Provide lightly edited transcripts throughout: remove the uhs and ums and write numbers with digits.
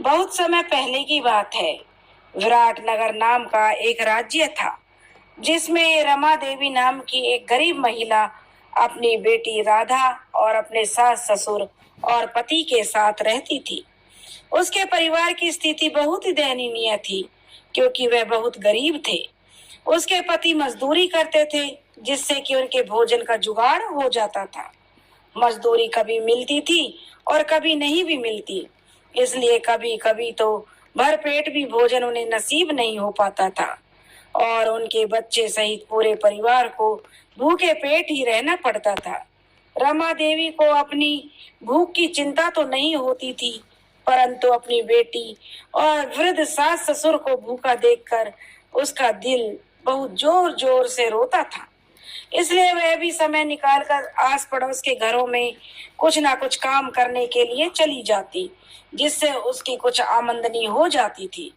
बहुत समय पहले की बात है। विराटनगर नाम का एक राज्य था जिसमें रमा देवी नाम की एक गरीब महिला अपनी बेटी राधा और अपने सास ससुर और पति के साथ रहती थी। उसके परिवार की स्थिति बहुत ही दयनीय थी क्योंकि वह बहुत गरीब थे। उसके पति मजदूरी करते थे जिससे कि उनके भोजन का जुगाड़ हो जाता था। मजदूरी कभी मिलती थी और कभी नहीं भी मिलती, इसलिए कभी कभी तो भरपेट भी भोजन उन्हें नसीब नहीं हो पाता था और उनके बच्चे सहित पूरे परिवार को भूखे पेट ही रहना पड़ता था। रमा देवी को अपनी भूख की चिंता तो नहीं होती थी, परंतु अपनी बेटी और वृद्ध सास ससुर को भूखा देखकर उसका दिल बहुत जोर जोर से रोता था। इसलिए वह भी समय निकालकर आस पड़ोस के घरों में कुछ ना कुछ काम करने के लिए चली जाती, जिससे उसकी कुछ आमदनी हो जाती थी।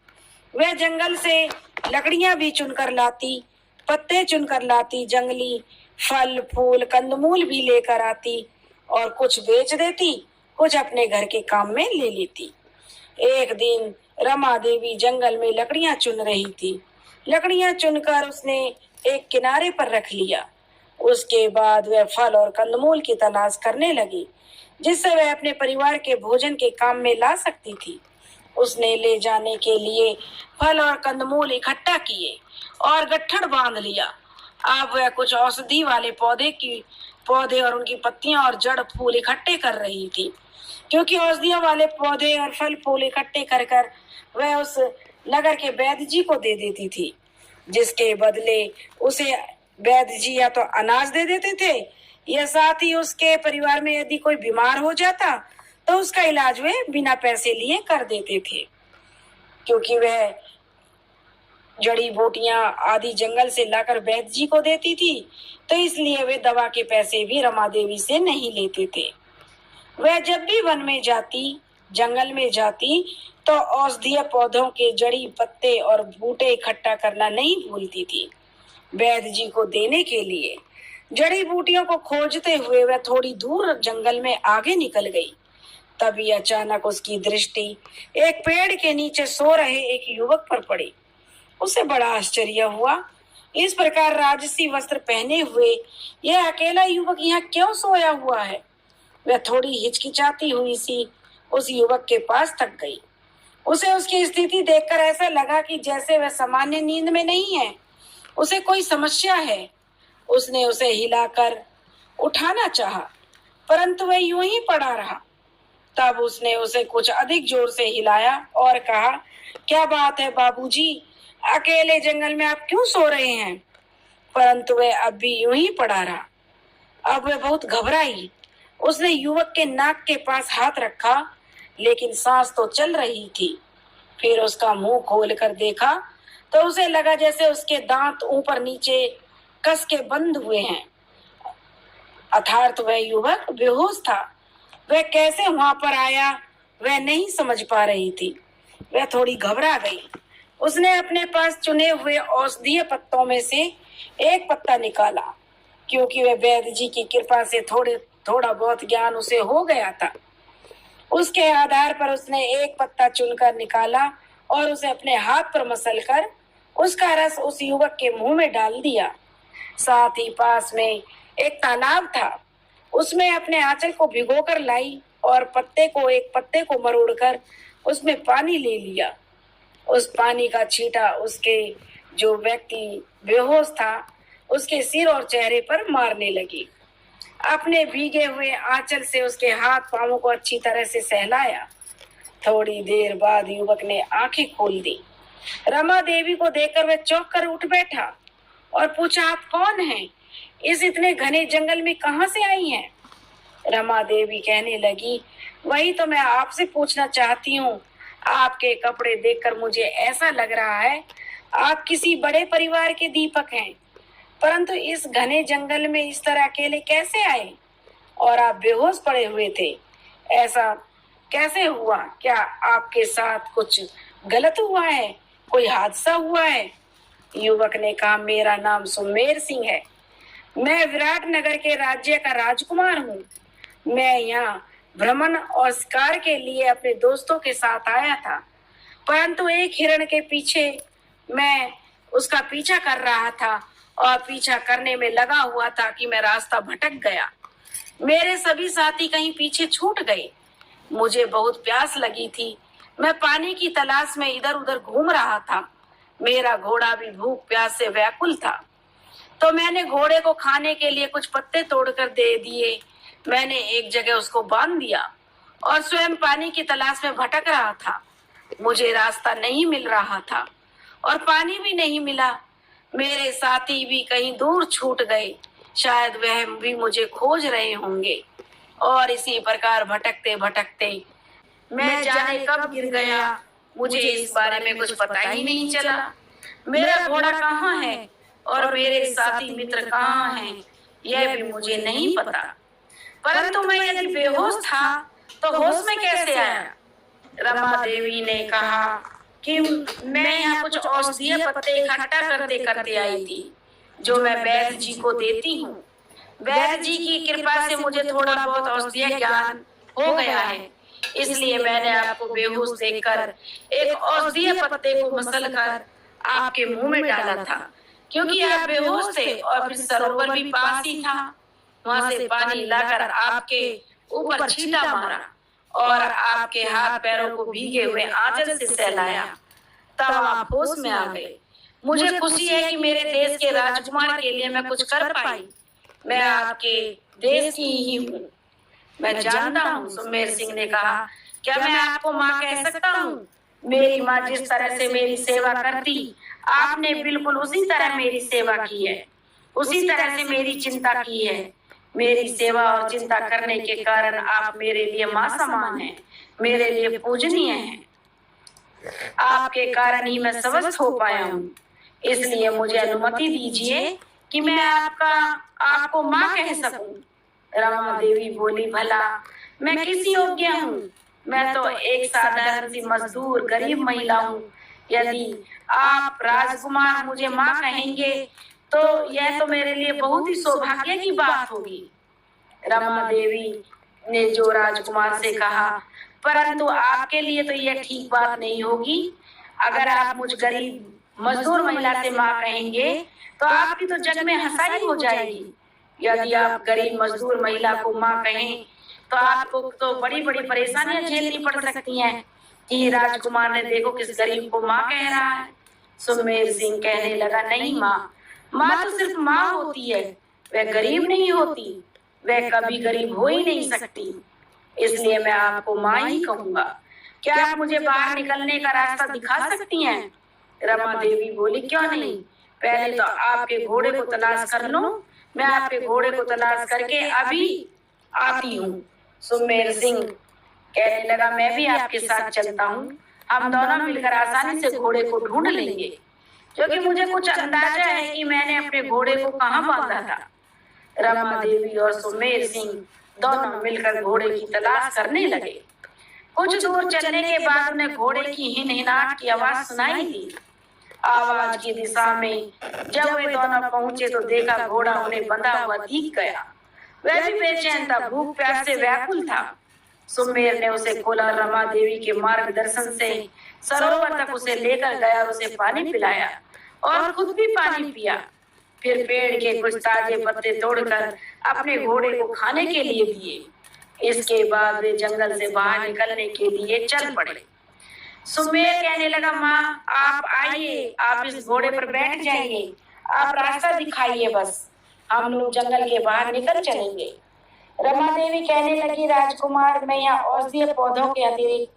वह जंगल से लकड़ियां भी चुनकर लाती, पत्ते चुनकर लाती, जंगली फल फूल कंदमूल भी लेकर आती और कुछ बेच देती, कुछ अपने घर के काम में ले लेती। एक दिन रमा देवी जंगल में लकड़ियां चुन रही थी। लकड़ियां चुनकर उसने एक किनारे पर रख लिया। उसके बाद वह फल और कंदमूल की तलाश करने लगी जिससे वह अपने परिवार के भोजन के काम में ला सकती थी। उसने ले जाने के लिए फल और कंदमूल इकट्ठा किए और गट्ठर बांध लिया। अब वह कुछ औषधि वाले पौधे और उनकी पत्तियां और जड़ फूल इकट्ठे कर रही थी, क्योंकि औषधियों वाले पौधे और फल फूल इकट्ठे कर कर वह उस नगर के वैद्य जी को दे देती थी, जिसके बदले उसे वैद्य जी या तो अनाज दे देते थे या साथ ही उसके परिवार में यदि कोई बीमार हो जाता तो उसका इलाज वे बिना पैसे लिए कर देते थे। क्योंकि वह जड़ी बूटियां आदि जंगल से लाकर वैद्य जी को देती थी, तो इसलिए वे दवा के पैसे भी रमा देवी से नहीं लेते थे। वह जब भी वन में जाती, जंगल में जाती, तो औषधीय पौधों के जड़ी पत्ते और बूटे इकट्ठा करना नहीं भूलती थी वैद्य जी को देने के लिए। जड़ी बूटियों को खोजते हुए वह थोड़ी दूर जंगल में आगे निकल गई। तभी अचानक उसकी दृष्टि एक पेड़ के नीचे सो रहे एक युवक पर पड़ी। उसे बड़ा आश्चर्य हुआ, इस प्रकार राजसी वस्त्र पहने हुए यह अकेला युवक यहाँ क्यों सोया हुआ है। वह थोड़ी हिचकिचाती हुई सी उस युवक के पास तक गई। उसे उसकी स्थिति देखकर ऐसा लगा कि जैसे वह सामान्य नींद में नहीं है, उसे कोई समस्या है। उसने उसे हिलाकर उठाना चाहा, परंतु वह यूं ही पड़ा रहा। तब उसने उसे कुछ अधिक जोर से हिलाया और कहा, क्या बात है बाबूजी, अकेले जंगल में आप क्यों सो रहे हैं। परंतु वह अब भी यूं ही पड़ा रहा। अब वह बहुत घबराई। उसने युवक के नाक के पास हाथ रखा, लेकिन सांस तो चल रही थी। फिर उसका मुंह खोलकर देखा तो उसे लगा जैसे उसके दांत ऊपर नीचे कस के बंद हुए हैं। अर्थात वह युवक बेहोश था। वह कैसे वहां पर आया वह नहीं समझ पा रही थी। वह थोड़ी घबरा गई। उसने अपने पास चुने हुए औषधीय पत्तों में से एक पत्ता निकाला, क्योंकि वह वैद्य जी की कृपा से थोड़ा बहुत ज्ञान उसे हो गया था। उसके आधार पर उसने एक पत्ता चुनकर निकाला और उसे अपने हाथ पर मसलकर उसका रस उस युवक के मुंह में डाल दिया। साथ ही पास में एक तालाब था, उसमें अपने आंचल को भिगोकर लाई और एक पत्ते को मरोड़कर उसमें पानी ले लिया। उस पानी का छींटा उसके जो व्यक्ति बेहोश था उसके सिर और चेहरे पर मारने लगी। अपने भीगे हुए आंचल से उसके हाथ पांवों को अच्छी तरह से सहलाया। थोड़ी देर बाद युवक ने आंखें खोल दी। रमा देवी को देखकर वह चौंक कर उठ बैठा और पूछा, आप कौन हैं? इस इतने घने जंगल में कहां से आई हैं? रमा देवी कहने लगी, वही तो मैं आपसे पूछना चाहती हूँ। आपके कपड़े देखकर मुझे ऐसा लग रहा है आप किसी बड़े परिवार के दीपक हैं, परंतु इस घने जंगल में इस तरह अकेले कैसे आए? और आप बेहोश पड़े हुए थे, ऐसा कैसे हुआ? क्या आपके साथ कुछ गलत हुआ है? कोई हादसा हुआ है? युवक ने कहा, मेरा नाम सुमेर सिंह है। मैं विराट नगर के राज्य का राजकुमार हूँ। मैं यहाँ भ्रमण और शिकार के लिए अपने दोस्तों के साथ आया था, परंतु एक हिरण के पीछे मैं उसका पीछा कर रहा था और पीछा करने में लगा हुआ था कि मैं रास्ता भटक गया। मेरे सभी साथी कहीं पीछे छूट गए। मुझे बहुत प्यास लगी थी। मैं पानी की तलाश में इधर उधर घूम रहा था। मेरा घोड़ा भी भूख प्यास से व्याकुल था, तो मैंने घोड़े को खाने के लिए कुछ पत्ते तोड़कर दे दिए। मैंने एक जगह उसको बांध दिया और स्वयं पानी की तलाश में भटक रहा था। मुझे रास्ता नहीं मिल रहा था और पानी भी नहीं मिला। मेरे साथी भी कहीं दूर छूट गए, शायद वह भी मुझे खोज रहे होंगे। और इसी प्रकार भटकते भटकते मैं जाने कब गिर गया, मुझे इस बारे में कुछ पता ही नहीं चला। मेरा घोड़ा कहाँ है और मेरे साथी मित्र कहाँ हैं, यह भी मुझे नहीं पता। परंतु मैं यदि बेहोश था तो होश में कैसे आया? रमा देवी ने कहा कि मैं यहाँ कुछ औषधीय पत्ते इकट्ठा करते करते आई थी, जो मैं वैद्य जी को देती हूँ। वैद्य जी की कृपा से मुझे थोड़ा बहुत औषधीय ज्ञान हो गया है, इसलिए मैंने आपको बेहोश देखकर एक औषधीय पत्ते को मसल कर आपके मुंह में डाला था, क्योंकि आप बेहोश थे और फिर सरोवर भी पास ही था। वहां से पानी लाकर आपके ऊपर छींटा मारा और आपके हाथ पैरों को भीगे हुए आंचल से सहलाया, तब आप होश में आ गए। मुझे खुशी है कि मेरे देश के राजकुमार के लिए मैं कुछ कर पाई। मैं आपके देश की ही हूँ। मैं जानता हूँ, सुमेर सिंह ने कहा। क्या मैं आपको माँ कह सकता हूँ? मेरी माँ जिस तरह से मेरी सेवा करती, आपने बिल्कुल उसी तरह मेरी सेवा की है, उसी तरह से मेरी चिंता की है। मेरी सेवा और चिंता करने के कारण आप मेरे लिए माँ समान हैं, मेरे लिए पूजनीय हैं। आपके कारण ही मैं स्वस्थ हो पाया हूँ, इसलिए मुझे अनुमति दीजिए कि मैं आपको माँ कह सकूं। रमा देवी बोली, भला मैं किस योग्य हूँ? मैं तो एक साधारण सी मजदूर गरीब महिला हूँ। यदि आप राजकुमार मुझे माँ कहेंगे तो यह तो मेरे लिए बहुत ही सौभाग्य की बात होगी। रमा देवी ने जो राजकुमार से कहा, परंतु आपके लिए तो यह ठीक बात नहीं होगी। अगर आप मुझ गरीब मजदूर महिला से माँ कहेंगे तो आपकी तो जग में हंसाई हो जाएगी। यदि आप गरीब मजदूर महिला को माँ कहें तो आपको तो बड़ी बड़ी परेशानियां झेलनी पड़ सकती हैं कि राजकुमार ने देखो किस गरीब को माँ कह रहा है। सुमेर सिंह कहने लगा, नहीं माँ, माँ तो सिर्फ माँ होती है, वह गरीब नहीं होती, वह कभी गरीब हो ही नहीं सकती, इसलिए मैं आपको माँ ही कहूँगा। क्या आप मुझे बाहर निकलने का रास्ता दिखा सकती हैं? रमा देवी बोली, क्यों नहीं, पहले तो आपके घोड़े को तलाश कर लो। मैं आपके घोड़े को तलाश करके अभी आती हूँ। सुमेर सिंह कहने लगा, मैं भी आपके साथ चलता हूँ। हम दोनों मिलकर आसानी से घोड़े को ढूंढ लेंगे, क्योंकि मुझे कुछ अंदाजा है कि मैंने अपने घोड़े को कहाँ बांधा था। रमा देवी और सुमेर सिंह दोनों मिलकर घोड़े की तलाश करने लगे। कुछ दूर चलने के बाद उन्हें घोड़े की हिनहिनाहट की आवाज सुनाई दी। आवाज की दिशा में जब वे दोनों पहुंचे तो देखा घोड़ा उन्हें बंधा हुआ दिख गया। वह भी बेचैन था, भूख प्यास से व्याकुल था। सुमेर ने उसे खोला, रमा देवी के मार्गदर्शन से सरोवर तक उसे लेकर गया, उसे पानी पिलाया और खुद भी पानी पिया। फिर पेड़ के कुछ ताजे पत्ते तोड़कर अपने घोड़े को खाने के लिए दिए। इसके बाद वे जंगल से बाहर निकलने के लिए चल पड़े। सुमेर कहने लगा, माँ आप आइए, आप इस घोड़े पर बैठ जाइए, आप रास्ता दिखाइए, बस हम लोग जंगल के बाहर निकल चलेंगे। रमा देवी कहने लगी, राजकुमार मैं यहाँ औषधीय पौधों के अतिरिक्त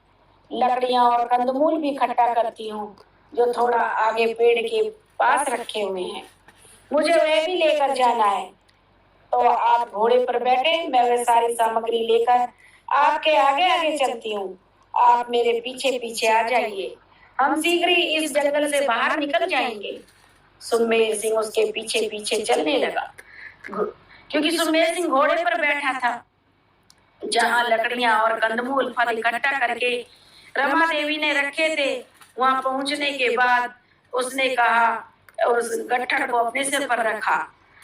लकड़ियां और कंदमूल भी इकट्ठा करती हूँ, जो थोड़ा आगे पेड़ के पास रखे हुए हैं, मुझे वह भी लेकर जाना है। तो आप घोड़े पर बैठे, मैं वह सारी सामग्री लेकर आपके आगे आगे चलती हूँ, आप मेरे पीछे पीछे आ जाइए, हम शीघ्र ही इस जंगल से बाहर निकल जाएंगे। सुमेर सिंह उसके पीछे पीछे चलने लगा, क्योंकि सुमेर सिंह घोड़े पर बैठा था। जहाँ लकड़ियां और कंदमूल फल इकट्ठा करके रमा देवी ने रखे थे, वहां पहुंचने के बाद उसने कहा, उस गट्ठर को अपने सिर पर रखा।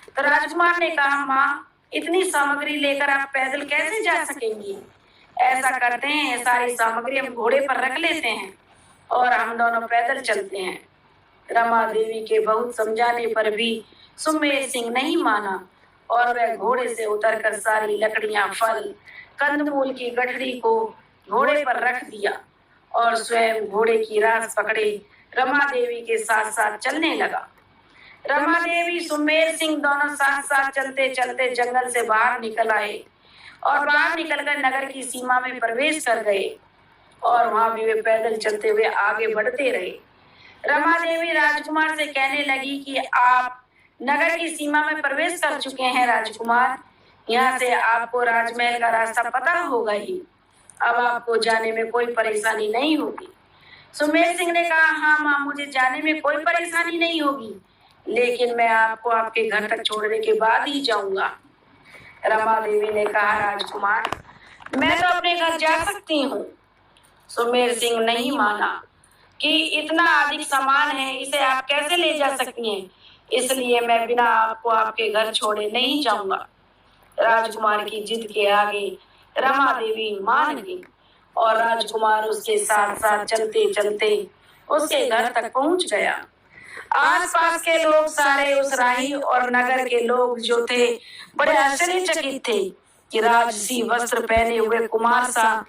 तो राजकुमार ने कहा, माँ इतनी सामग्री लेकर आप पैदल कैसे जा सकेंगी? ऐसा करते हैं, सारी सामग्री हम घोड़े पर रख लेते हैं और हम दोनों पैदल चलते हैं। रमा देवी के बहुत समझाने पर भी सुमेर सिंह नहीं माना और वह घोड़े से उतरकर सारी लकड़ियां, फल, कंदमूल की गठरी को घोड़े पर रख दिया और स्वयं घोड़े की रास पकड़े रमा देवी के साथ साथ चलने लगा। रमा देवी, सुमेर सिंह दोनों साथ साथ चलते चलते जंगल से बाहर निकल आए और बाहर निकलकर नगर की सीमा में प्रवेश कर गए और वहां भी वे पैदल चलते हुए आगे बढ़ते रहे। रमा देवी राजकुमार से कहने लगी कि आप नगर की सीमा में प्रवेश कर चुके हैं राजकुमार, यहाँ से आपको राजमहल का रास्ता पता होगा ही, अब आपको जाने में कोई परेशानी नहीं होगी। सुमेर सिंह ने कहा, हाँ माँ, मुझे जाने में कोई परेशानी नहीं होगी, लेकिन मैं आपको आपके घर तक छोड़ने के बाद ही जाऊंगा। रमा देवी ने कहा, राजकुमार, मैं तो अपने घर जा सकती हूँ। सुमेर सिंह नहीं माना कि इतना अधिक सामान है, इसे आप कैसे ले जा सकती हैं, इसलिए मैं बिना आपको आपके घर छोड़े नहीं जाऊंगा। राजकुमार की जिद के आगे रमा देवी मान गई और राजकुमार उसके साथ साथ चलते चलते उसके घर तक पहुंच गया। आसपास के लोग सारे, उस राही और नगर के लोग जो थे, बड़े आश्चर्यचकित थे कि राजसी वस्त्र पहने हुए कुमार सा,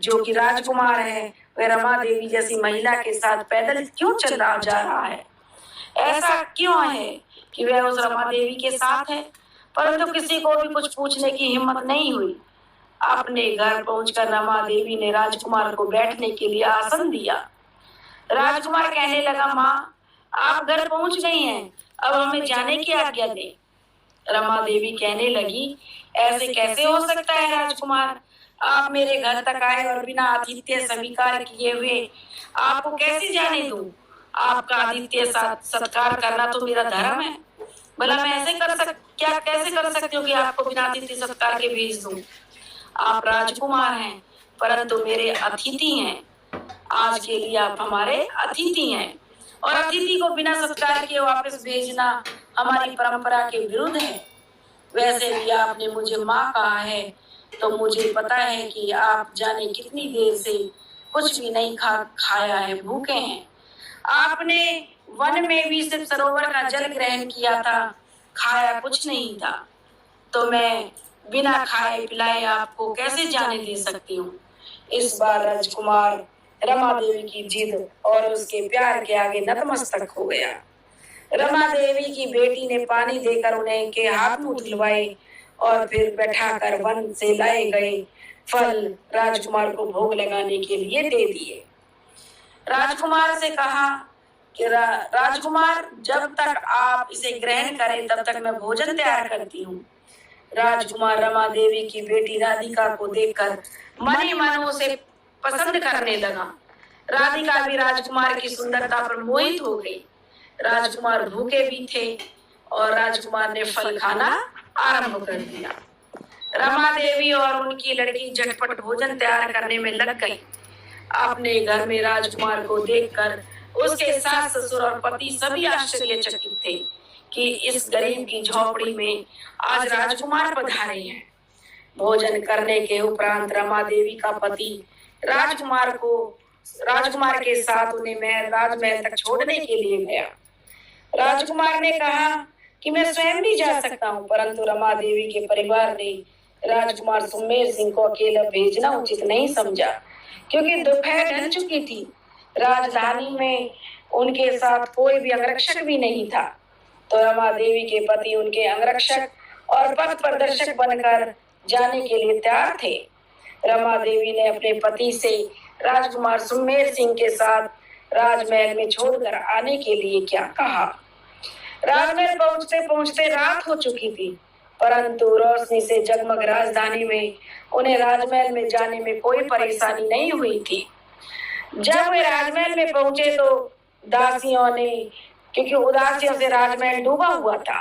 जो कि राजकुमार है, वह रमा देवी जैसी महिला के साथ पैदल क्यों चला जा रहा है। ऐसा क्यों है कि वह उस रमा देवी के साथ है, परंतु किसी को भी कुछ पूछने की हिम्मत नहीं हुई। अपने घर पहुंचकर रमा देवी ने राजकुमार को बैठने के लिए आसन दिया। राजकुमार कहने लगा, माँ, आप घर पहुंच गई हैं, अब हमें जाने की आज्ञा दें। रमा देवी कहने लगी, ऐसे कैसे हो सकता है राजकुमार, आप मेरे घर तक आए और बिना आतिथ्य स्वीकार किए हुए आपको कैसे जाने दूं? आपका आतिथ्य सत्कार करना तो मेरा धर्म है, भला मैं ऐसे कैसे कर सकती हूँ कि आपको बिना आतिथ्य सत्कार के भेज दूं? आप राजकुमार हैं, परंतु मेरे अतिथि हैं। आज के लिए आप हमारे अतिथि हैं और अतिथि को बिना सत्कार किए वापस भेजना हमारी परंपरा के विरुद्ध है। वैसे भी आपने मुझे माँ कहा है, तो मुझे पता है कि आप जाने कितनी देर से कुछ भी नहीं खाया है, भूखे हैं। आपने वन में भी सिर्फ सरोवर का जल ग्रहण किया था, खाया कुछ नहीं था, तो मैं बिना खाए पिलाए आपको कैसे जाने दे सकती हूँ। इस बार राजकुमार रमा देवी की जिद और उसके प्यार के आगे नतमस्तक हो गया। रमा देवी की बेटी ने पानी देकर उन्हें के हाथ मुंह धुलवाए और फिर बैठाकर वन से लाए गए फल राजकुमार को भोग लगाने के लिए दे दिए। राजकुमार से कहा कि राजकुमार, जब तक आप इसे ग्रहण करें तब तक मैं भोजन तैयार करती हूँ। राजकुमार रमा देवी की बेटी राधिका को देखकर मन ही मन उसे पसंद करने लगा। राधिका भी राजकुमार की सुंदरता पर मोहित हो गई। राजकुमार भूखे भी थे और राजकुमार ने फल खाना आरंभ कर दिया। रमा देवी और उनकी लड़की झटपट भोजन तैयार करने में लग गई। अपने घर में राजकुमार को देखकर उसके सास ससुर और पति सभी आश्चर्यचकित थे कि इस गरीब की झोपड़ी में आज राजकुमार पधारे हैं। भोजन करने के उपरांत रमा देवी का पति राजकुमार के साथ उन्हें राजमहल तक छोड़ने के लिए गया। राजकुमार ने कहा कि मैं स्वयं भी जा सकता हूँ, परंतु रमा देवी के परिवार ने राजकुमार सुमेर सिंह को अकेला भेजना उचित नहीं समझा, क्योंकि दोपहर ढल चुकी थी। राजधानी में उनके साथ कोई भी अंगरक्षक भी नहीं था, तो रमा देवी के पति उनके अंगरक्षक और पथ प्रदर्शक बनकर जाने के लिए तैयार थे। रमा देवी ने अपने पति से राजकुमार सुमेर सिंह के साथ राजमहल में छोड़कर आने के लिए क्या कहा। राजमहल पहुंचते पहुंचते रात हो चुकी थी, परंतु रोशनी से जगमग राजधानी में उन्हें राजमहल में जाने में कोई परेशानी नहीं हुई थी। जब वे राजमहल में पहुंचे तो दासियों ने, क्योंकि उदासियों से राजमहल डूबा हुआ था,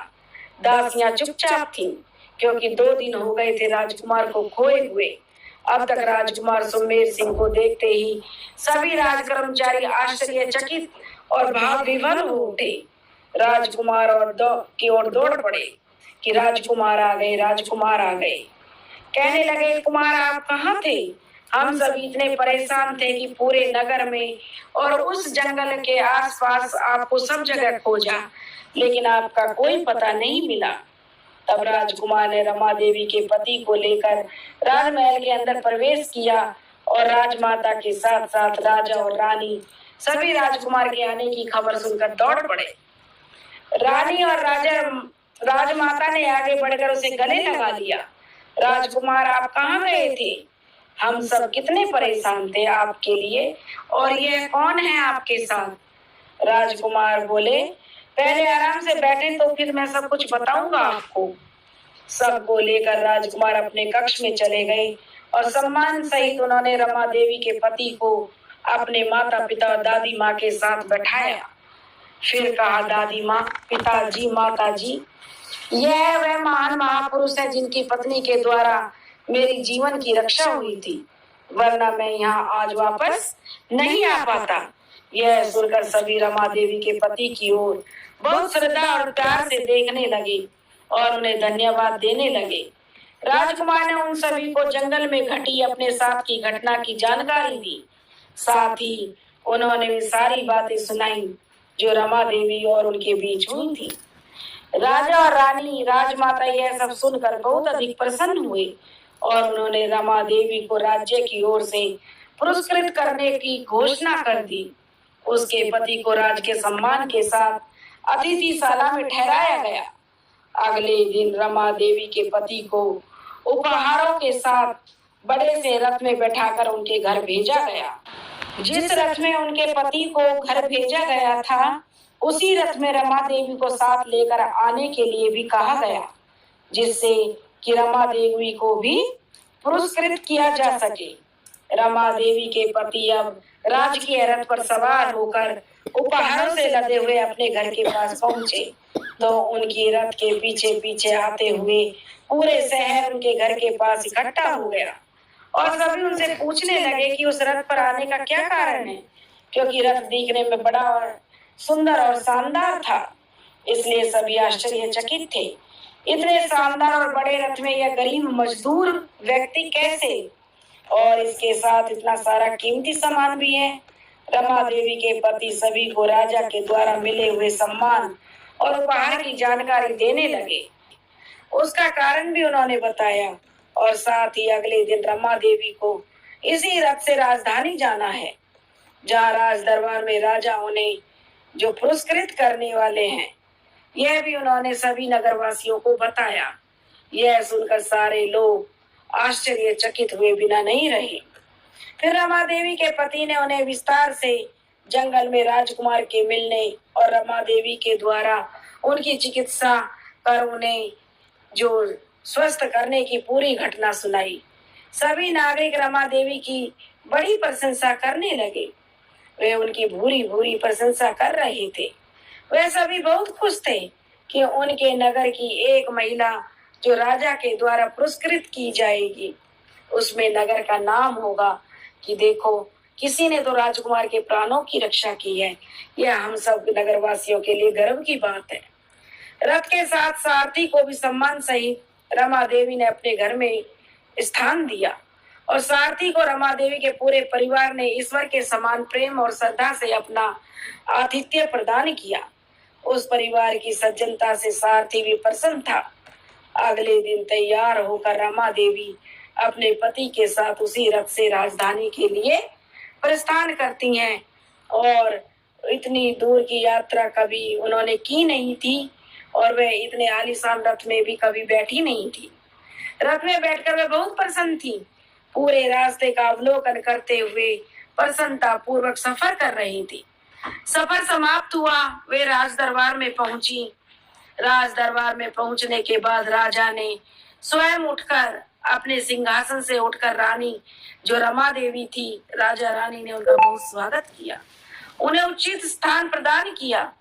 दासियां चुपचाप थीं, क्योंकि 2 दिन हो गए थे राजकुमार को खोए हुए। अब तक राजकुमार सुमेर सिंह को देखते ही सभी राजकर्मचारी आश्चर्यचकित और भाव विभोर हो उठे। राजकुमार की ओर दौड़ पड़े कि राजकुमार आ गए, राजकुमार आ गए। कहने लगे, कुमार आप कहाँ थे? हम सब इतने परेशान थे कि पूरे नगर में और उस जंगल के आसपास आपको सब जगह खोजा, लेकिन आपका कोई पता नहीं मिला। तब राजकुमार ने रमा देवी के पति को लेकर राजमहल के अंदर प्रवेश किया और राजमाता के साथ साथ राजा और रानी सभी राजकुमार के आने की खबर सुनकर दौड़ पड़े। रानी और राजमाता ने आगे बढ़कर उसे गले लगा लिया। राजकुमार, आप कहाँ गए थे? हम सब कितने परेशान थे आपके लिए, और यह कौन है आपके साथ? राजकुमार बोले, पहले आराम से बैठे तो फिर मैं सब कुछ बताऊंगा आपको। सबको लेकर राजकुमार अपने कक्ष में चले गए और सम्मान सहित उन्होंने रमा देवी के पति को अपने माता पिता और दादी माँ के साथ बैठाया। फिर कहा, दादी माँ, पिताजी, माता जी, यह वह महान महापुरुष है जिनकी पत्नी के द्वारा मेरी जीवन की रक्षा हुई थी, वरना मैं यहाँ आज वापस नहीं आ पाता। यह सुनकर सभी रमा देवी के पति की ओर बहुत श्रद्धा और प्यार से देखने लगे और उन्हें धन्यवाद देने लगे। राजकुमार ने उन सभी को जंगल में घटी अपने साथ की घटना की जानकारी दी। साथ ही उन्होंने वे सारी बातें सुनाई जो रमा देवी और उनके बीच हुई थी। राजा और रानी राजमाता यह सब सुनकर बहुत अधिक प्रसन्न हुए और उन्होंने रमा देवी को राज्य की ओर से पुरस्कृत करने की घोषणा कर दी। उसके पति को राज के सम्मान के साथ अतिथिशाला में ठहराया गया। अगले दिन रमा देवी के पति को उपहारों के साथ बड़े से रथ में बैठाकर उनके घर भेजा गया। जिस रथ में उनके पति को घर भेजा गया था, उसी रथ में रमा देवी को साथ लेकर आने के लिए भी कहा गया, जिससे कि रमा देवी को भी पुरस्कृत किया जा सके। रमा देवी के पति अब राजकीय रथ पर सवार होकर उपहारों से लदे हुए अपने घर के पास पहुंचे, तो उनकी रथ के पीछे पीछे आते हुए पूरे शहर उनके घर के पास इकट्ठा हो गया और सभी उनसे पूछने लगे कि उस रथ पर आने का क्या कारण है, क्योंकि रथ दिखने में बड़ा और सुंदर और शानदार था, इसलिए सभी आश्चर्यचकित थे। इतने शानदार और बड़े रथ में यह गरीब मजदूर व्यक्ति कैसे, और इसके साथ इतना सारा कीमती सामान भी है। रमा देवी के पति सभी को राजा के द्वारा मिले हुए सम्मान और उपहार की जानकारी देने लगे। उसका कारण भी उन्होंने बताया और साथ ही अगले दिन रमा देवी को इसी रथ से राजधानी जाना है, जहाँ राज दरबार में राजा उन्हें जो पुरस्कृत करने वाले हैं, यह भी उन्होंने सभी नगरवासियों को बताया। यह सुनकर सारे लोग आश्चर्यचकित हुए बिना नहीं रहे। फिर रमा देवी के पति ने उन्हें विस्तार से जंगल में राजकुमार के मिलने और रमा देवी के द्वारा उनकी चिकित्सा कर उन्हें जो स्वस्थ करने की पूरी घटना सुनाई। सभी नागरिक रमा देवी की बड़ी प्रशंसा करने लगे। वे उनकी भूरी भूरी प्रशंसा कर रहे थे। वे सभी बहुत खुश थे कि उनके नगर की एक महिला जो राजा के द्वारा पुरस्कृत की जाएगी, उसमें नगर का नाम होगा कि देखो, किसी ने तो राजकुमार के प्राणों की रक्षा की है। यह हम सब नगरवासियों के लिए गर्व की बात है। रथ के साथ सारथी को भी सम्मान सहित रमा देवी ने अपने घर में स्थान दिया और सारथी को रमा देवी के पूरे परिवार ने ईश्वर के समान प्रेम और श्रद्धा से अपना आतिथ्य प्रदान किया। उस परिवार की सज्जनता से सारथी भी प्रसन्न था। अगले दिन तैयार होकर रमा देवी अपने पति के साथ उसी रथ से राजधानी के लिए प्रस्थान करती हैं और इतनी दूर की यात्रा कभी उन्होंने की नहीं थी और वे इतने आलीशान रथ में भी कभी बैठी नहीं थी। रथ में बैठकर वे बहुत प्रसन्न थी। पूरे रास्ते का अवलोकन करते हुए प्रसन्नता पूर्वक सफर कर रही थी। सफर समाप्त हुआ, वे राज दरबार में पहुंची। राज दरबार में पहुंचने के बाद राजा ने स्वयं उठकर अपने सिंहासन से उठकर रानी जो रमा देवी थी, राजा रानी ने उनका बहुत स्वागत किया, उन्हें उचित स्थान प्रदान किया।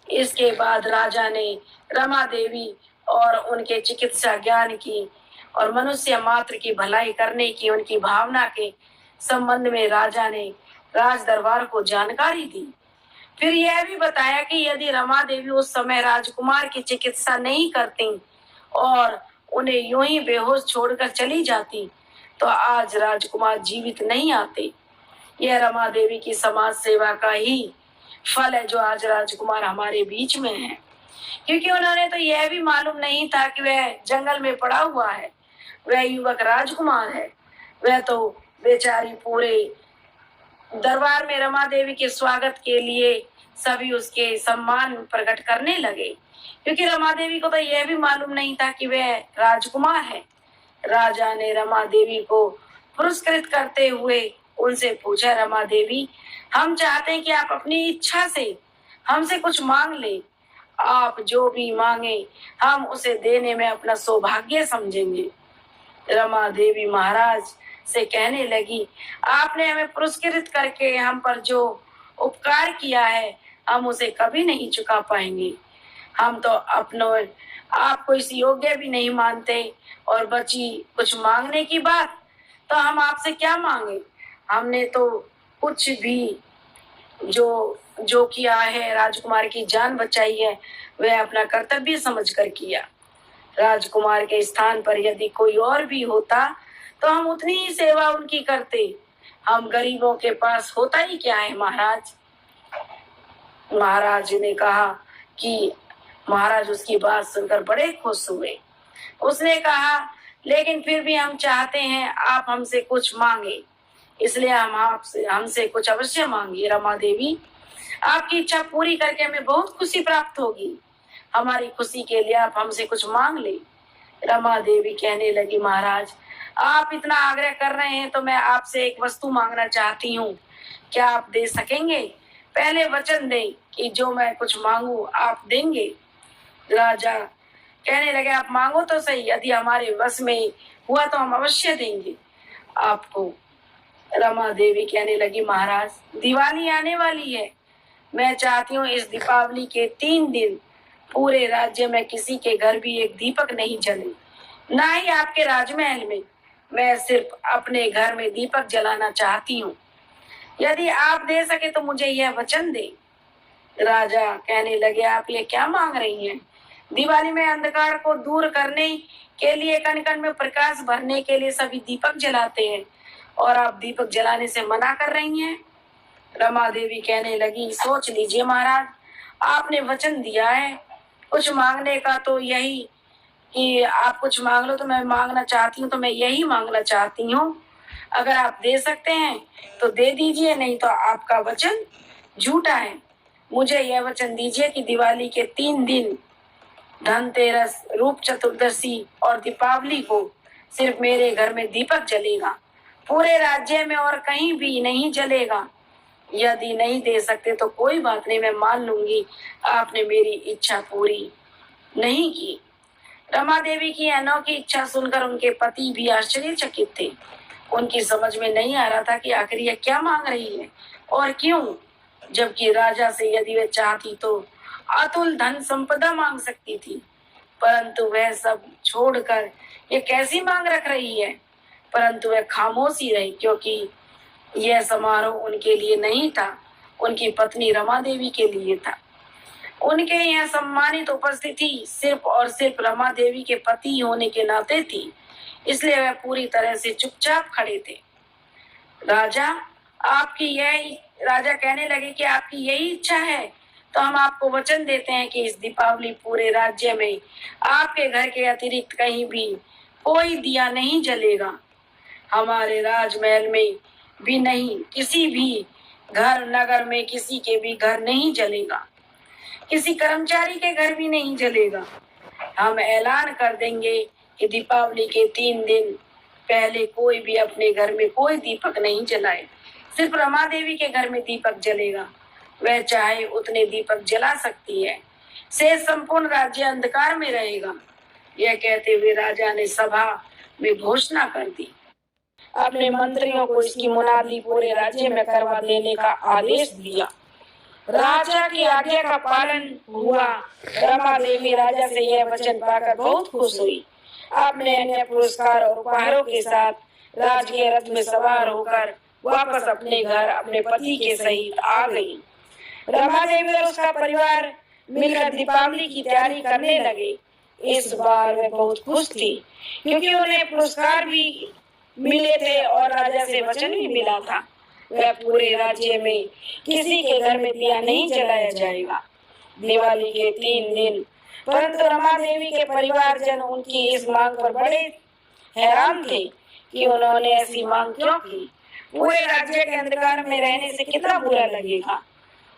इसके बाद राजा ने रमा देवी और उनके चिकित्सा ज्ञान की और मनुष्य मात्र की भलाई करने की उनकी भावना के संबंध में राजा ने राज दरबार को जानकारी दी। फिर यह भी बताया कि यदि रमा देवी उस समय राजकुमार की चिकित्सा नहीं करती और उन्हें यूं ही बेहोश छोड़कर चली जाती, तो आज राजकुमार जीवित नहीं आते। यह रमा देवी की समाज सेवा का ही फल है जो आज राजकुमार हमारे बीच में है, क्योंकि उन्होंने तो यह भी मालूम नहीं था कि वह जंगल में पड़ा हुआ है, वह युवक राजकुमार है। वह तो बेचारी पूरे दरबार में रमा देवी के स्वागत के लिए सभी उसके सम्मान प्रकट करने लगे, क्योंकि रमा देवी को तो यह भी मालूम नहीं था कि वह राजकुमार है। राजा ने रमा देवी को पुरस्कृत करते हुए उनसे पूछा, रमा देवी, हम चाहते हैं कि आप अपनी इच्छा से हमसे कुछ मांग ले। आप जो भी मांगे हम उसे देने में अपना सौभाग्य समझेंगे। रमा देवी महाराज से कहने लगी, आपने हमें पुरस्कृत करके हम पर जो उपकार किया है हम उसे कभी नहीं चुका पाएंगे। हम तो अपनों आपको इस योग्य भी नहीं मानते, और बची कुछ मांगने की बात, तो हम आपसे क्या मांगे। हमने तो कुछ भी जो किया है, राजकुमार की जान बचाई है, वह अपना कर्तव्य समझकर किया। राजकुमार के स्थान पर यदि कोई और भी होता तो हम उतनी ही सेवा उनकी करते। हम गरीबों के पास होता ही क्या है महाराज। महाराज ने कहा कि महाराज उसकी बात सुनकर बड़े खुश हुए। उसने कहा, लेकिन फिर भी हम चाहते हैं आप हमसे कुछ मांगे, इसलिए हम आपसे हमसे कुछ अवश्य मांगिए। रमा देवी, आपकी इच्छा पूरी करके हमें बहुत खुशी प्राप्त होगी। हमारी खुशी के लिए आप हमसे कुछ मांग ले। रमा देवी कहने लगी, महाराज आप इतना आग्रह कर रहे हैं तो मैं आपसे एक वस्तु मांगना चाहती हूँ, क्या आप दे सकेंगे? पहले वचन दें कि जो मैं कुछ मांगू आप देंगे। राजा कहने लगे, आप मांगो तो सही, यदि हमारे वश में हुआ तो हम अवश्य देंगे आपको। रमा देवी कहने लगी, महाराज दिवाली आने वाली है, मैं चाहती हूँ इस दीपावली के 3 दिन पूरे राज्य में किसी के घर भी एक दीपक नहीं जले, ना ही आपके राजमहल में। मैं सिर्फ अपने घर में दीपक जलाना चाहती हूँ, यदि आप दे सके तो मुझे यह वचन दे। राजा कहने लगे, आप ये क्या मांग रही हैं? दिवाली में अंधकार को दूर करने के लिए, कण कण में प्रकाश भरने के लिए सभी दीपक जलाते हैं, और आप दीपक जलाने से मना कर रही हैं। रमा देवी कहने लगी, सोच लीजिए महाराज, आपने वचन दिया है कुछ मांगने का, तो यही कि आप कुछ मांग लो। तो मैं मांगना चाहती हूँ, तो मैं यही मांगना चाहती हूँ, अगर आप दे सकते हैं तो दे दीजिए, नहीं तो आपका वचन झूठा है। मुझे यह वचन दीजिए कि दिवाली के 3 दिन, धनतेरस, रूप चतुर्दशी और दीपावली को सिर्फ मेरे घर में दीपक जलेगा, पूरे राज्य में और कहीं भी नहीं जलेगा। यदि नहीं दे सकते तो कोई बात नहीं, मैं मान लूंगी आपने मेरी इच्छा पूरी नहीं की। रमा देवी की अनोखी इच्छा सुनकर उनके पति भी आश्चर्यचकित थे। उनकी समझ में नहीं आ रहा था कि आखिर यह क्या मांग रही है और क्यों, जबकि राजा से यदि वह चाहती तो अतुल धन संपदा मांग सकती थी, परंतु वह सब छोड़कर ये कैसी मांग रख रही है। परंतु वह खामोश ही रही, क्योंकि यह समारोह उनके लिए नहीं था, उनकी पत्नी रमा देवी के लिए था। उनके यहाँ सम्मानित उपस्थिति सिर्फ और सिर्फ रमा देवी के पति होने के नाते थी, इसलिए वह पूरी तरह से चुपचाप खड़े थे। राजा कहने लगे कि आपकी यही इच्छा है, तो हम आपको वचन देते हैं कि इस दीपावली पूरे राज्य में आपके घर के अतिरिक्त कहीं भी कोई दिया नहीं जलेगा। हमारे राजमहल में भी नहीं, किसी भी घर नगर में किसी के भी घर नहीं जलेगा, किसी कर्मचारी के घर भी नहीं जलेगा। हम ऐलान कर देंगे कि दीपावली के 3 दिन पहले कोई भी अपने घर में कोई दीपक नहीं जलाए, सिर्फ रमा देवी के घर में दीपक जलेगा। वह चाहे उतने दीपक जला सकती है, से संपूर्ण राज्य अंधकार में रहेगा। यह कहते हुए राजा ने सभा में घोषणा कर दी। अपने मंत्रियों को इसकी मुनादी पूरे राज्य में करवा देने का आदेश दिया। राजा की आज्ञा का पालन हुआ। रमा देवी राजा से यह वचन पाकर बहुत खुश हुई। अपने अन्य पुरस्कार और उपहारों के साथ राजकीय रथ में सवार होकर वापस अपने घर अपने पति के सहित आ गई। रमा देवी और उसका परिवार मिलकर दीपावली की तैयारी करने लगे। इस बार वे बहुत खुश थी, क्योंकि उन्हें पुरस्कार भी मिले थे और राजा से वचन भी मिला था, वह पूरे राज्य में किसी के घर में दिया नहीं जलाया जाएगा दिवाली के 3 दिन। परंतु रमा देवी के परिवारजन उनकी इस मांग पर बड़े हैरान थे कि उन्होंने ऐसी मांग क्यों की। पूरे राज्य के अंधकार में रहने से कितना बुरा लगेगा,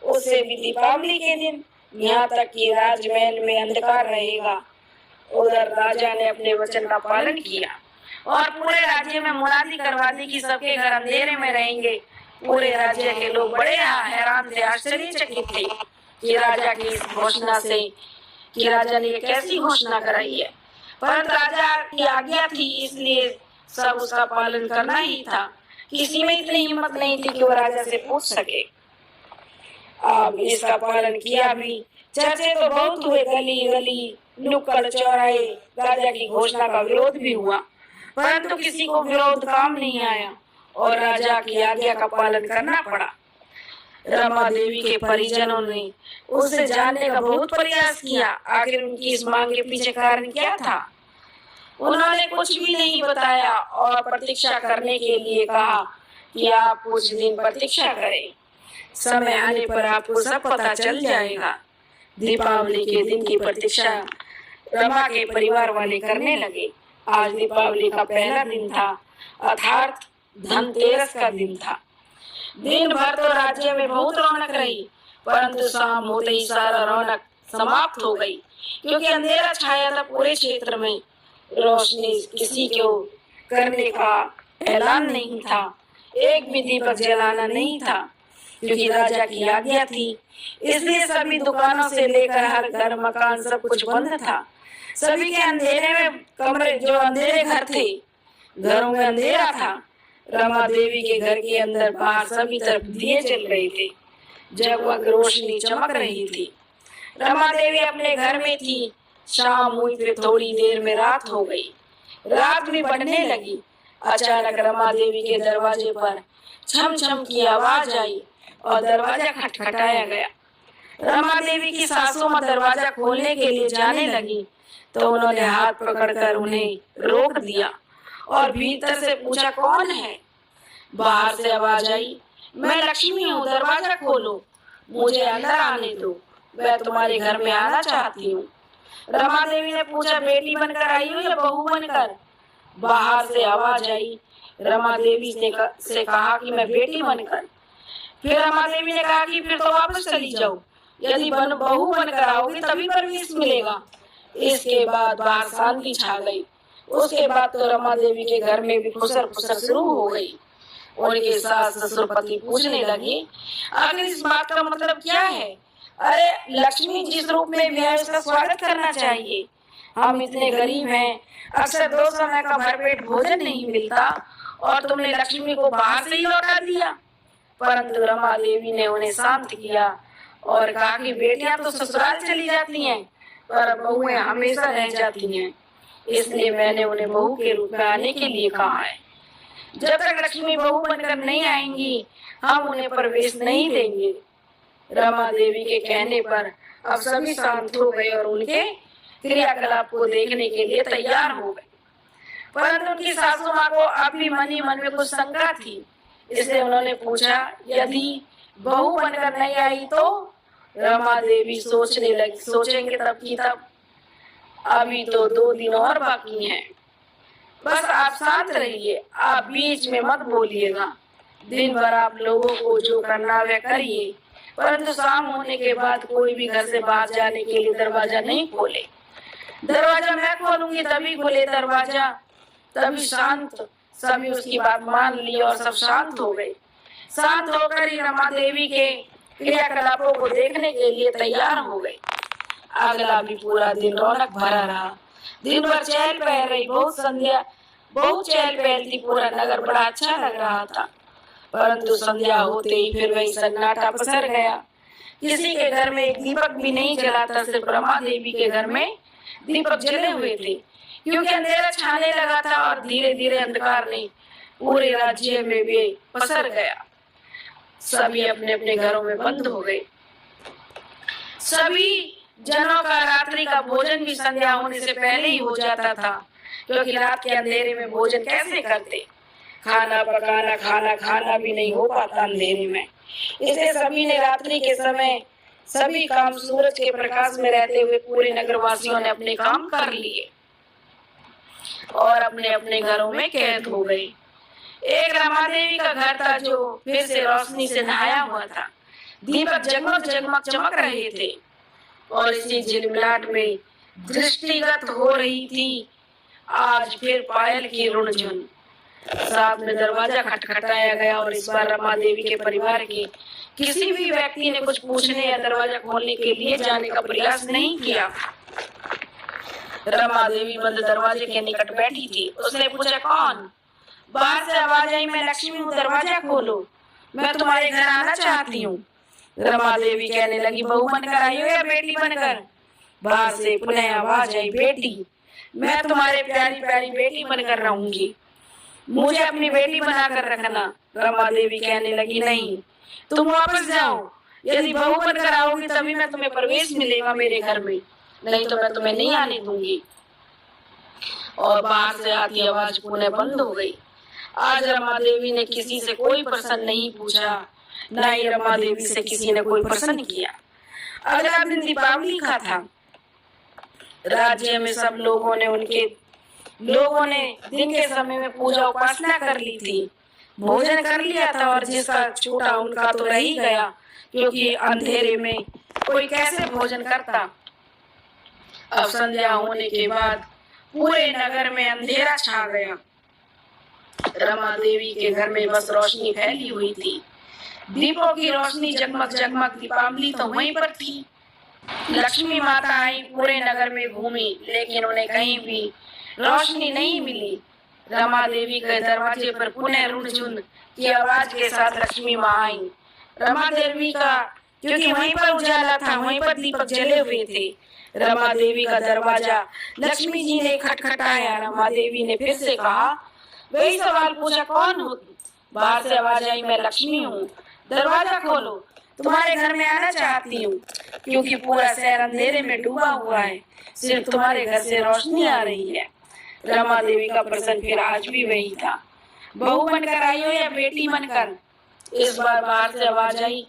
उससे भी दीपावली के दिन, यहाँ तक कि राजमहल में अंधकार रहेगा। उधर राजा ने अपने वचन का पालन किया और पूरे राज्य में मुनादी करवा दी कि सबके घर अंधेरे में रहेंगे। पूरे राज्य के लोग बड़े हैरान थे, आश्चर्यचकित थे कि राजा की इस घोषणा से, कि राजा ने कैसी घोषणा कराई है। परंतु राजा की आज्ञा थी, इसलिए सब उसका पालन करना ही था। किसी में इतनी हिम्मत नहीं थी कि वो राजा से पूछ सके। अब इसका पालन किया भी। चर्चे तो बहुत हुए, गली गली नुक्कड़ चौराहे राजा की घोषणा का विरोध भी हुआ, परंतु किसी को विरोध काम नहीं आया और राजा की आज्ञा का पालन करना पड़ा। रमा देवी के परिजनों ने उससे जानने का बहुत प्रयास किया, आखिर उनकी इस मांग के पीछे कारण क्या था। उन्होंने कुछ भी नहीं बताया और प्रतीक्षा करने के लिए कहा कि आप कुछ दिन प्रतीक्षा करें, समय आने पर आपको सब पता चल जाएगा। दीपावली के दिन की प्रतीक्षा रमा के परिवार वाले करने लगे। आज दीपावली का पहला दिन था, अर्थात धनतेरस का दिन था। दिन भर तो राज्य में बहुत रौनक रही, परंतु शाम होते ही सारा रौनक समाप्त हो गई, क्योंकि अंधेरा छाया था पूरे क्षेत्र में। रोशनी किसी को करने का ऐलान नहीं था, एक भी दीपक जलाना नहीं था, क्योंकि राजा की आज्ञा थी। इसलिए सभी दुकानों से लेकर हर घर मकान सब कुछ बंद था। सभी के अंधेरे में कमरे, जो अंधेरे घर थे, घरों में अंधेरा था। रमा देवी के घर के अंदर बाहर सभी तरफ दिए जल रहे थे, जगमग रोशनी चमक रही थी। रमा देवी अपने घर में थी। शाम हुई, फिर थोड़ी देर में रात हो गई, रात भी बढ़ने लगी। अचानक रमा देवी के दरवाजे पर छम छम की आवाज आई और दरवाजा खटखटाया गया। रमा देवी की सासू माँ दरवाजा खोलने के लिए जाने लगी तो उन्होंने हाथ पकड़कर उन्हें रोक दिया और भीतर से पूछा, कौन है। बाहर से आवाज आई, मैं लक्ष्मी हूँ, दरवाजा खोलो, मुझे अंदर आने दो, मैं तुम्हारे घर में आना चाहती हूँ। रमा देवी ने पूछा, बेटी बनकर आई हो या बहू बनकर। बाहर से आवाज आई, रमा देवी से कहा कि मैं बेटी बनकर। फिर रमा देवी ने कहा कि फिर तो वापस चली जाओ, यदि बहू बनकर आओगी तभी प्रवेश मिलेगा। इसके बाद बाहर शांति छा गई। उसके बाद तो रमा देवी के घर में भी खुसर फुसर शुरू हो गई। उनके सास ससुर पति पूछने लगे, आखिर इस बात का मतलब क्या है। अरे लक्ष्मी जिस रूप में भी है उसका स्वागत करना चाहिए। हम इतने गरीब हैं, अक्सर 2 समय का भरपेट भोजन नहीं मिलता और तुमने लक्ष्मी को बाहर से ही लौटा दिया। परंतु रमा देवी ने उन्हें शांत किया और कहा कि बेटियां तो ससुराल चली जाती हैं, पर बहुएं हमेशा रह जाती हैं, इसलिए मैंने उन्हें बहू के रूप में आने के लिए कहा है। जब तक लक्ष्मी बहू बनकर नहीं आएंगी हम उन्हें प्रवेश नहीं देंगे। रमा देवी के कहने पर अब सभी शांत हो गए और उनके क्रियाकलाप को देखने के लिए तैयार हो गए। परंतु उनकी सासू माँ को अब भी मन ही मन में कुछ शंका थी, इसलिए उन्होंने पूछा, यदि बहू बनकर नहीं आई तो। रमा देवी सोचेंगे तब की तब, अभी तो 2 दिन और बाकी हैं, बस आप शांत रहिए, आप बीच में मत बोलिएगा। दिन भर आप लोगों को जो करना वह करिए, परंतु शाम होने के बाद कोई भी घर से बाहर जाने के लिए दरवाजा नहीं खोले। दरवाजा मैं खोलूंगी तभी खुले दरवाजा, तभी शांत। सभी उसकी बात मान ली और सब शांत हो गए। शांत होकर ही रमा देवी के क्रियाकलापों को देखने के लिए तैयार हो गए। अगला भी पूरा दिन रौनक भरा रहा। दिन भर चहल पहल रही, बहुत चहल पहल थी, पूरा नगर बड़ा अच्छा लग रहा था। परंतु संध्या होते ही फिर वही सन्नाटा पसर गया। किसी के घर में एक दीपक भी नहीं जला था, सिर्फ रमा देवी के घर में दीपक जले हुए थे, क्योंकि अंधेरा छाने लगा था और धीरे धीरे अंधकार ने पूरे राज्य में भी पसर गया। सभी अपने अपने घरों में बंद हो गए। सभी जनों का रात्रि का भोजन भी संध्या होने से पहले ही हो जाता था, क्योंकि रात के अंधेरे में भोजन कैसे करते। खाना पकाना, खाना खाना भी नहीं हो पाता अंधेरे में। इसलिए सभी ने रात्रि के समय सभी काम सूरज के प्रकाश में रहते हुए पूरे नगरवासियों ने अपने काम कर लिए और अपने अपने घरों में कैद हो गए। एक रमा देवी का घर था जो फिर से रोशनी से नहाया हुआ था। दीपक जगमग जगमग चमक रहे थे और इसी झिलमिलाहट में दृष्टिगत हो रही थी आज फिर पायल की रुनझुन। साथ में दरवाजा खटखटाया गया और इस बार रमा देवी के परिवार के किसी भी व्यक्ति ने कुछ पूछने या दरवाजा खोलने के लिए जाने का प्रयास नहीं किया। रमा देवी बंद दरवाजे के निकट बैठी थी। उसने पूछा, कौन? बाहर से आवाज आई, मैं लक्ष्मी हूँ, दरवाजा खोलो, मैं तुम्हारे घर आना चाहती हूँ। रमा देवी कहने लगी, बहू बनकर आई हो या बेटी बनकर? बाहर से पुनः आवाज आई, बेटी, मैं तुम्हारे प्यारी प्यारी बेटी बनकर रहूंगी, मुझे अपनी बेटी बनाकर रखना। रमा देवी कहने लगी, नहीं, तुम वापस जाओ, यदि बहू बनकर आओगी तभी मैं तुम्हें प्रवेश मिलेगा मेरे घर में, नहीं तो मैं तुम्हें नहीं आने दूंगी। और बाहर से आती आवाज पुनः बंद हो गई। आज रमा देवी ने किसी से कोई प्रश्न नहीं पूछा, न ही रमा देवी से किसी ने कोई प्रश्न किया। अगला दिन दीपावली का था। राज्य में सब लोगों ने दिन के समय में पूजा उपासना कर ली थी, भोजन कर लिया था और जिसका छूटा उनका तो रह ही गया, क्योंकि अंधेरे में कोई कैसे भोजन करता। अब संध्या होने के बाद पूरे नगर में अंधेरा छा गया। रमा देवी के घर में बस रोशनी फैली हुई थी। दीपों की रोशनी जगमग जगमग, दीपावली तो वहीं पर थी। लक्ष्मी माता आई, पूरे नगर में घूमी, लेकिन उन्हें कहीं भी रोशनी नहीं मिली। रमा देवी के दरवाजे पर पुनः रुनझुन की आवाज के साथ लक्ष्मी माँ आई। रमा देवी का क्योंकि वहीं पर उजाला था, वहीं पर दीपक जले हुए थे। रमा देवी का दरवाजा लक्ष्मी जी ने खटखटाया। रमा देवी ने फिर से कहा, वही सवाल पूछा, कौन हो? बाहर से आवाज आई, मैं लक्ष्मी हूँ, दरवाजा खोलो, तुम्हारे घर में आना चाहती हूँ, क्योंकि पूरा शहर अंधेरे में डूबा हुआ है, सिर्फ तुम्हारे घर से रोशनी आ रही है। रमा देवी का प्रश्न फिर आज भी वही था, बहू बनकर आई हो या बेटी बनकर? इस बार बाहर से आवाज आई,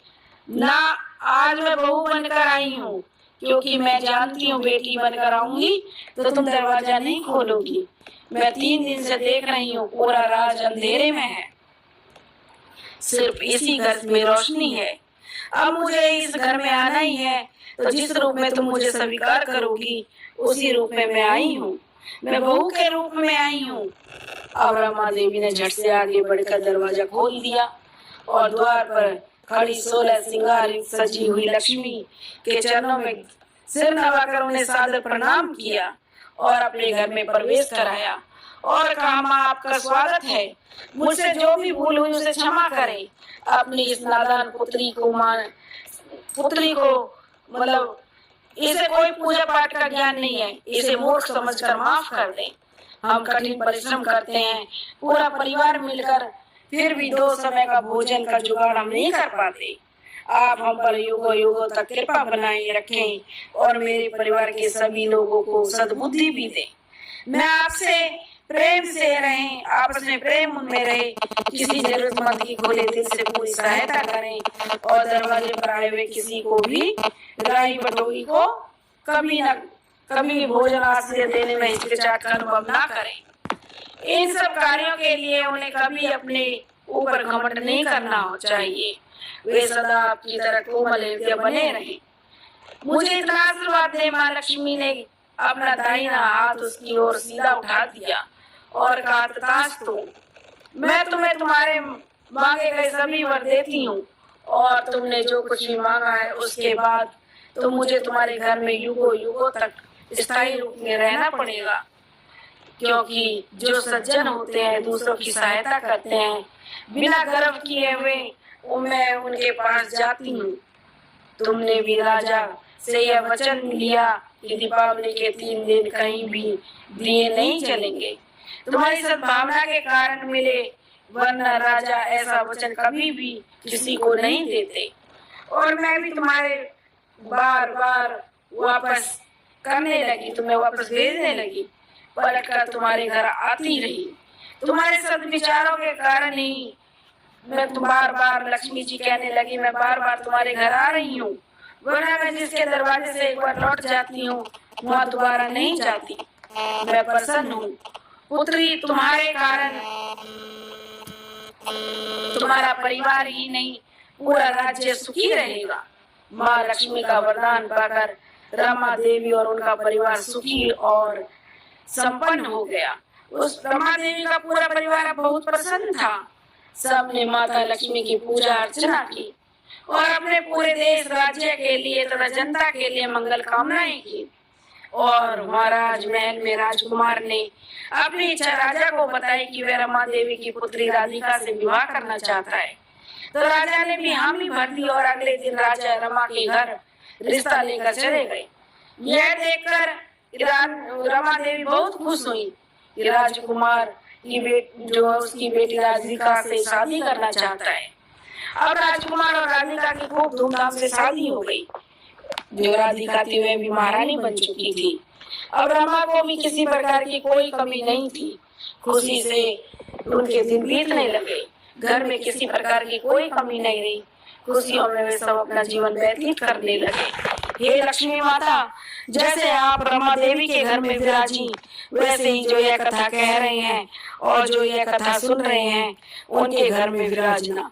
ना, आज मैं बहू बनकर आई हूँ, क्योंकि मैं जानती हूँ बेटी बनकर आऊंगी तो तुम दरवाजा नहीं खोलोगी। मैं 3 दिन से देख रही हूँ, पूरा राज अंधेरे में है, सिर्फ इसी घर में रोशनी है। अब मुझे इस घर में आना ही है, तो जिस रूप में तुम मुझे स्वीकार करोगी उसी रूप में मैं आई हूँ, मैं बहू के रूप में आई हूँ। अब रमा देवी ने झट से आगे बढ़कर दरवाजा खोल दिया और द्वार पर खड़ी 16 श्रृंगार सजी हुई लक्ष्मी के चरणों में सिर नवाकर उन्हें सादर प्रणाम किया और अपने घर में प्रवेश कराया और कहा, माँ आपका स्वागत है, मुझसे जो भी भूल हुई उसे क्षमा करें। अपनी इस नादान पुत्री को मतलब इसे कोई पूजा पाठ का ज्ञान नहीं है, इसे मूर्ख समझकर माफ कर दें। हम कठिन परिश्रम करते हैं पूरा परिवार मिलकर, फिर भी 2 समय का भोजन का जुगाड़ हम नहीं कर पाते। आप हम पर युगों युगों तक कृपा बनाए रखें और मेरे परिवार के सभी लोगों को सद्बुद्धि भी दें। मैं आपसे प्रेम से रहें, आपस में प्रेम उनमें रहे, किसी जरूरतमंद की खुले दिल से पूरी सहायता करें और दरवाजे पर आए हुए किसी को भी राई बटोरी को कभी भी भोजन आश्रय देने में हिचकिचाहट का अनुभव ना करें। इन सब कार्यों के लिए उन्हें कभी अपने ऊपर घमंड नहीं करना चाहिए। वे सदा आपकी तरह कोमल हृदय बने रहे। मुझे इतना आशीर्वाद दे। माँ लक्ष्मी ने अपना दाहिना हाथ उसकी ओर सीधा उठा दिया और कहा, तथास्तु, मैं तुम्हें तुम्हारे मांगे गए सभी वर देती हूँ और तुमने जो कुछ भी मांगा है उसके बाद तो मुझे तुम्हारे घर में युगों युगों तक स्थायी रूप में रहना पड़ेगा, क्योंकि जो सज्जन होते हैं दूसरों की सहायता करते हैं बिना गर्व किए हुए, मैं उनके पास जाती हूँ। तुमने भी राजा से यह वचन लिया कि दीपावली के 3 दिन कहीं भी दिए नहीं जलेंगे। तुम्हारी सद्भावना के कारण मिले, वरना राजा ऐसा वचन कभी भी किसी को नहीं देते। और मैं भी तुम्हारे बार बार वापस करने लगी, तुम्हें वापस भेजने लगी, पलट कर तुम्हारे घर आती रही। तुम्हारे सद्विचारों के कारण ही मैं बार बार लक्ष्मी जी कहने लगी, मैं बार बार तुम्हारे घर आ रही हूँ, वरना मैं जिसके दरवाजे से एक बार लौट जाती हूँ वहाँ दोबारा नहीं जाती। मैं प्रसन्न हूँ पुत्री, तुम्हारे कारण तुम्हारा परिवार ही नहीं पूरा राज्य सुखी रहेगा। माँ लक्ष्मी का वरदान पाकर रमा देवी और उनका परिवार सुखी और संपन्न हो गया। उस रमा देवी का पूरा परिवार बहुत प्रसन्न था। सबने माता लक्ष्मी की पूजा अर्चना की और अपने पूरे देश राज्य के लिए तथा जनता के लिए मंगल कामनाएं की। और महाराज महल में राजकुमार ने अपनी इच्छा राजा को बताई कि वह रमा देवी की पुत्री राधिका से विवाह करना चाहता है। तो राजा ने भी हामी भर दी और अगले दिन राजा रमा के घर रिश्ता लेकर चले गए। यह देखकर रमा देवी बहुत खुश हुई कि राजकुमार जो उसकी बेटी राधिका से शादी करना चाहता है। अब राजकुमार और राधिका की खूब धूमधाम से शादी हो गई। जो राधिका थी वह भी महारानी बन चुकी थी। अब रमा को भी किसी प्रकार की कोई कमी नहीं थी। खुशी से उनके दिन बीतने लगे। घर में किसी प्रकार की कोई कमी नहीं रही। खुशियों में वे सब अपना जीवन व्यतीत करने लगे। हे लक्ष्मी माता, जैसे आप रमा देवी के घर में विराजी, वैसे ही जो यह कथा कह रहे हैं और जो यह कथा सुन रहे हैं उनके घर में विराजना।